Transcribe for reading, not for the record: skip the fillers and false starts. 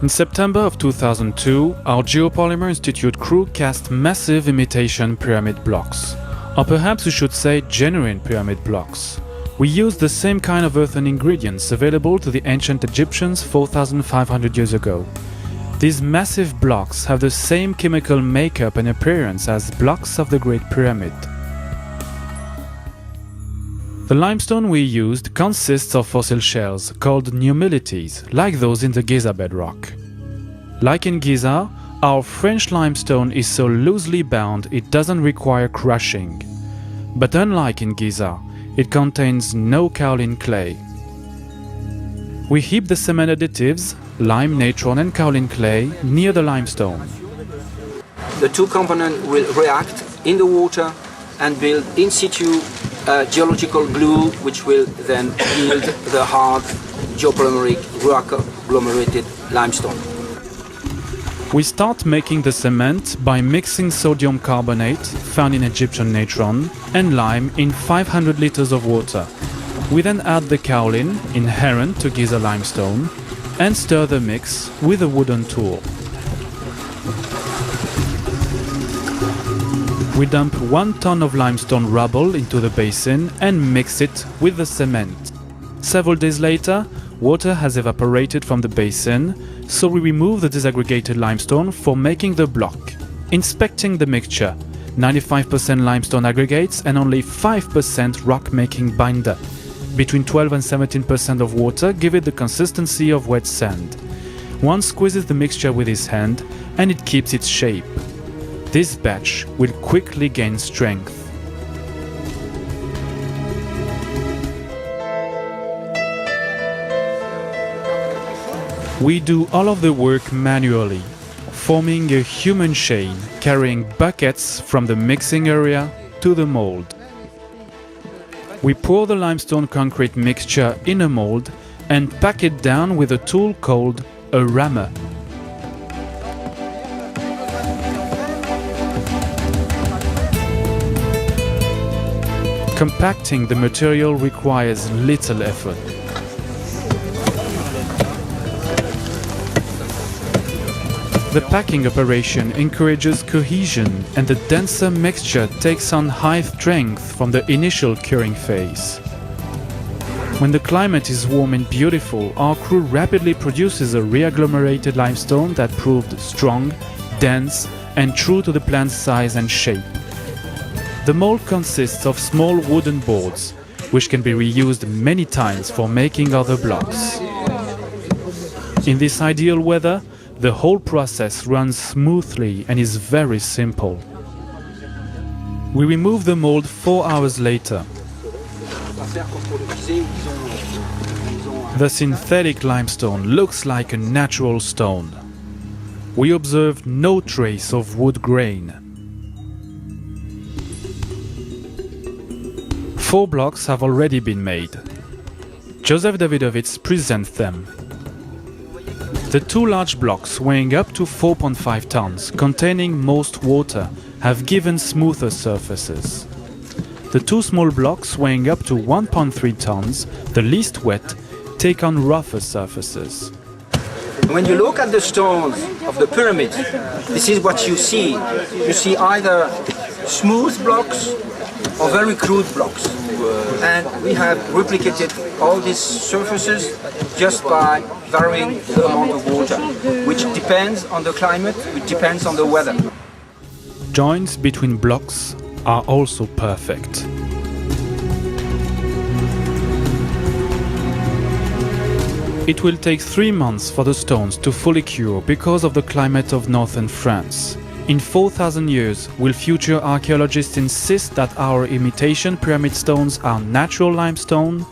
In September of 2002, our Geopolymer Institute crew cast massive imitation pyramid blocks. Or perhaps we should say genuine pyramid blocks. We used the same kind of earthen ingredients available to the ancient Egyptians 4,500 years ago. These massive blocks have the same chemical makeup and appearance as blocks of the Great Pyramid. The limestone we used consists of fossil shells called nummulites, like those in the Giza bedrock. Like in Giza, our French limestone is so loosely bound it doesn't require crushing. But unlike in Giza, it contains no kaolin clay. We heap the cement additives, lime, natron and kaolin clay, near the limestone. The two components will react in the water and build in situ a geological glue, which will then yield the hard geopolymeric rock agglomerated limestone. We start making the cement by mixing sodium carbonate, found in Egyptian natron, and lime in 500 liters of water. We then add the kaolin, inherent to Giza limestone, and stir the mix with a wooden tool. We dump 1 ton of limestone rubble into the basin and mix it with the cement. Several days later, water has evaporated from the basin, so we remove the disaggregated limestone for making the block. Inspecting the mixture, 95% limestone aggregates and only 5% rock-making binder. Between 12 and 17% of water give it the consistency of wet sand. One squeezes the mixture with his hand and it keeps its shape. This batch will quickly gain strength. We do all of the work manually, forming a human chain carrying buckets from the mixing area to the mold. We pour the limestone concrete mixture in a mold and pack it down with a tool called a rammer. Compacting the material requires little effort. The packing operation encourages cohesion and the denser mixture takes on high strength from the initial curing phase. When the climate is warm and beautiful, our crew rapidly produces a re-agglomerated limestone that proved strong, dense and true to the plant's size and shape. The mold consists of small wooden boards, which can be reused many times for making other blocks. In this ideal weather, the whole process runs smoothly and is very simple. We remove the mold 4 hours later. The synthetic limestone looks like a natural stone. We observe no trace of wood grain. 4 blocks have already been made. Joseph Davidovits presents them. The 2 large blocks weighing up to 4.5 tons, containing most water, have given smoother surfaces. The 2 small blocks weighing up to 1.3 tons, the least wet, take on rougher surfaces. When you look at the stones of the pyramid, this is what you see. You see either smooth blocks or very crude blocks. And we have replicated all these surfaces just by varying the amount of water, which depends on the climate, which depends on the weather. Joints between blocks are also perfect. It will take 3 months for the stones to fully cure because of the climate of northern France. In 4,000 years, will future archaeologists insist that our imitation pyramid stones are natural limestone?